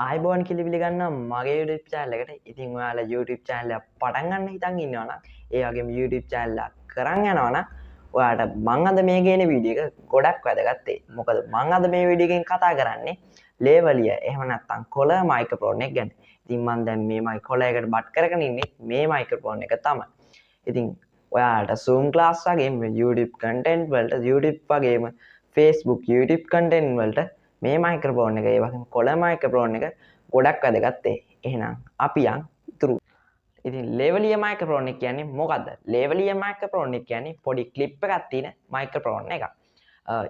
ආයිබෝන් කිලි පිළිගන්නවා මගේ YouTube channel එකට. ඉතින් ඔයාලා YouTube channel එක පටන් ගන්න හිතන් ඉන්නවා නම් ඒ වගේම YouTube channel එක කරන් යනවා නම් ඔයාලට මම අද මේ ගේන වීඩියෝ එක ගොඩක් වැදගත් වෙයි. මොකද මම අද මේ වීඩියෝ එකෙන් කතා කරන්නේ ලේවලිය එහෙම නැත්නම් කොළ මයික්‍රොෆෝන් එක ගැන. ඉතින් මම දැන් මේ කොළ එකට බට් කරගෙන ඉන්නේ මේ මයික්‍රොෆෝන් එක තමයි. ඉතින් ඔයාලට Zoom class වගේම YouTube content වලට YouTube වගේම Facebook YouTube content වලට මේ මයික්‍රොෆෝන් එක ඒ වගේම කොළ මයික්‍රොෆෝන් එක ගොඩක් වැදගත් ඒ. එහෙනම් අපි යන් ඉතුරු. ඉතින් ලේවලිය මයික්‍රොෆෝන් එක කියන්නේ මොකද්ද? ලේවලිය මයික්‍රොෆෝන් එක කියන්නේ පොඩි ක්ලිප් එකක් තියෙන මයික්‍රොෆෝන් එකක්.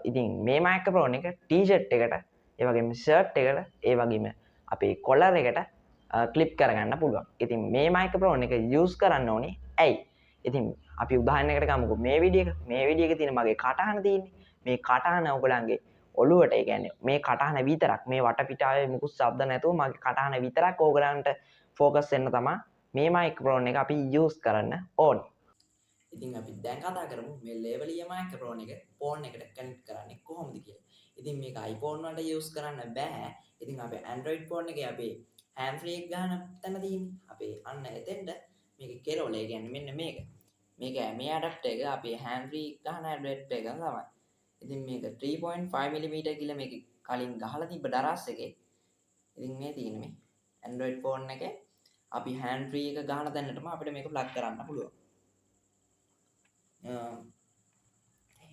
ඉතින් මේ මයික්‍රොෆෝන් එක ටී-ෂර්ට් එකට, ඒ වගේම ෂර්ට් එකට, ඒ වගේම අපේ කොලර් එකට ක්ලිප් කරගන්න පුළුවන්. ඉතින් මේ මයික්‍රොෆෝන් එක යූස් කරන්න ඕනේ ඇයි? ඉතින් අපි උදාහරණයකට ගමුකෝ මේ වීඩියෝ එක. මේ වීඩියෝ එකේ තියෙන මගේ කටහන තියෙන්නේ. මේ කටහන ඔයගලන්ගේ ඔළුවට ඒ කියන්නේ මේ කටහන විතරක් මේ වටපිටාවේ මුකුත් ශබ්ද නැතුව මගේ කටහන විතරක් ඕගලන්ට ફોකස් වෙන්න තමයි මේ මයික්‍රොෆෝන් එක අපි යූස් කරන්න ඕනේ. ඉතින් අපි දැන් කතා කරමු මේ ලේවලිය මයික්‍රොෆෝන් එක ෆෝන් එකට කනෙක්ට් කරන්නේ කොහොමද කියලා. ඉතින් මේක iPhone වලට යූස් කරන්න බෑ. ඉතින් අපේ Android ෆෝන් එකේ අපේ hand free එක ගන්න තැන තියෙන්නේ. අපේ අන්න එතෙන්ට මේක කෙරවල ඒ කියන්නේ මෙන්න මේක. මේක මේ ඇඩැප්ටර් එක අපේ hand free ගන්න ඇඩැප්ටර් එක තමයි. ඉතින් මේක 3.5 mm කියලා මේක කලින් ගහලා තිබ්බ දරස් එකේ. ඉතින් මේ තියෙන මේ Android ෆෝන් එකේ අපි hand free එක ගහන තැනටම අපිට මේක ප්ලග් කරන්න පුළුවන්.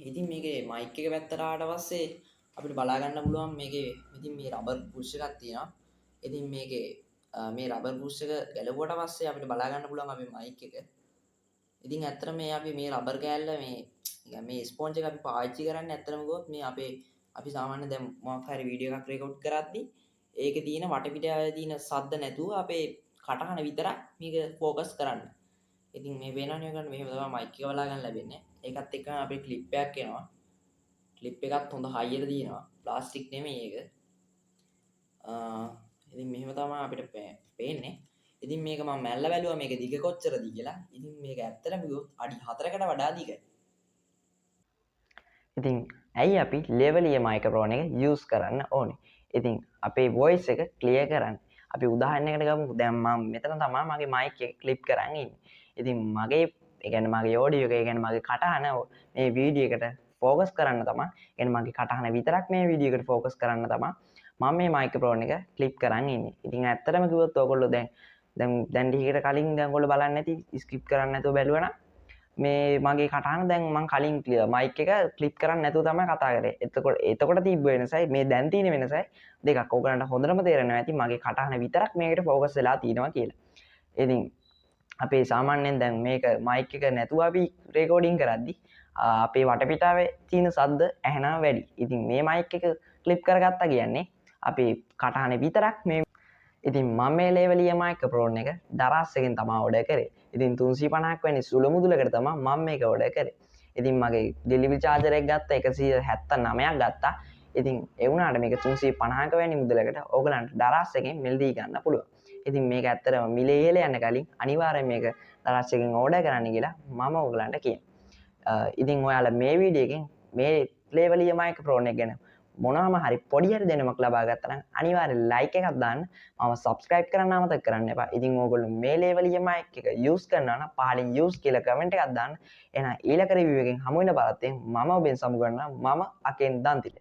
ඉතින් මේකේ මයික් එක පැත්තට ආවට පස්සේ අපිට බලා ගන්න පුළුවන් මේකේ ඉතින් මේ රබර් පුෂ් එකක් තියෙනවා. ඉතින් මේකේ මේ රබර් පුෂ් එක ගැලවුවට පස්සේ අපිට බලා ගන්න පුළුවන් අපේ මයික් එක. ඉතින් ඇත්තට මේ අපි මේ රබර් කෑල්ල මේ ස්පොන්ජ් එක අපි පාවිච්චි කරන්නේ ඇත්තටම ගොත් මේ අපි සාමාන්‍ය දැන් මොකක් හරි වීඩියෝ එකක් රෙකෝඩ් කරද්දී ඒකේ තියෙන වටපිටාවේ තියෙන ශබ්ද නැතුව අපේ කටහන විතරක් මේක ફોකස් කරන්න. ඉතින් මේ වෙනවනේ ගන්න මෙහෙම තමයි මයික් එක බලා ගන්න ලැබෙන්නේ. ඒකත් එක්කම අපේ ක්ලිප් එකක් එනවා. ක්ලිප් එකත් හොඳ හයියට තියෙනවා. ප්ලාස්ටික් නෙමෙයි ඒක. ඉතින් මෙහෙම තමයි අපිට පේන්නේ. ඉතින් මේක මම මැල්ල බැලුවා මේක දිග කොච්චරද කියලා. ඉතින් මේක ඇත්තටම කිව්වොත් අඩි 4කට වඩා දිගයි. ඉතින් ඇයි අපි ලේවලිය මයික්‍රොෆෝන් එක යූස් කරන්න ඕනේ? ඉතින් අපේ වොයිස් එක ක්ලියර් කරන්න. අපි උදාහරණයකට ගමු. දැන් මම මෙතන තමයි මගේ මයික් එක ක්ලිප් කරන් ඉන්නේ. ඉතින් මගේ ඒ කියන්නේ මගේ ඔඩියෝ එක ඒ කියන්නේ මගේ කටහන මේ වීඩියෝ එකට ફોකස් කරන්න තමයි. ඒ කියන්නේ මගේ කටහන විතරක් මේ වීඩියෝ එකට ફોකස් කරන්න තමයි මම මේ මයික්‍රොෆෝන් එක ක්ලිප් කරන් ඉන්නේ. ඉතින් ඇත්තටම කිව්වොත් ඔයගොල්ලෝ දැන් ටිකකට කලින් දැන් ඔයගොල්ලෝ බලන්නේ නැති ස්කිප් කරන්න නැතුව බැලුවා නම් මේ මගේ කටහන දැන් මම කලින් මයික් එක ක්ලිප් කරන්න නැතුව තමයි කතා කරේ. එතකොට තිබ්බ වෙනසයි මේ දැන් තියෙන වෙනසයි දෙකක්. ඕගලන්ට හොඳටම තේරෙනවා ඇති මගේ කටහන විතරක් මේකට ફોකස් වෙලා තියෙනවා කියලා. ඉතින් අපේ සාමාන්‍යයෙන් දැන් මේක මයික් එක නැතුව අපි රෙකෝඩින් කරද්දි අපේ වටපිටාවේ තියෙන ශබ්ද ඇහෙනවා වැඩි. ඉතින් මේ මයික් එක ක්ලිප් කරගත්තා කියන්නේ අපේ කටහන විතරක් මේ. ඉතින් මම මේ ලේවලිය මයික්‍රොෆෝන් එක දරස් එකෙන් තමයි ඕඩර් කරේ. ඉතින් 350ක් වැනි සුළු මුදලකට තමයි මම මේක ඕඩර් කරේ. ඉතින් මගේ ඩෙලිවරි චාර්ජර් එක ගත්තා 179ක් ගත්තා. ඉතින් ඒ වුණාට මේක 350ක වැනි මුදලකට ඕගලන්ට දරස් එකෙන් මිලදී ගන්න පුළුවන්. ඉතින් මේක ඇත්තටම මිලේ ඉහළ යන්න කලින් අනිවාර්යෙන් මේක දරස් එකෙන් ඕඩර් කරන්න කියලා මම ඕගලන්ට කියනවා. ඉතින් ඔයාලා මේ වීඩියෝ එකෙන් මේ ලේවලිය මයික්‍රොෆෝන් එක ගැන මොනවාම හරි පොඩි හරි දැනුමක් ලබා ගත්තා නම් අනිවාර්යෙන් ලයික් එකක් දාන්න. මම සබ්ස්ක්‍රයිබ් කරන්න අමතක කරන්න එපා. ඉතින් ඕගොල්ලෝ මේ ලේවලිය මයික් එක යූස් කරනවා නම් පහලින් යූස් කියලා කමෙන්ට් එකක් දාන්න. එහෙනම් ඊළඟ රිවිව් එකෙන් හමු වෙන බලත් මම ඔබෙන් සමු ගන්නවා. මම අකෙන් දන්තිල.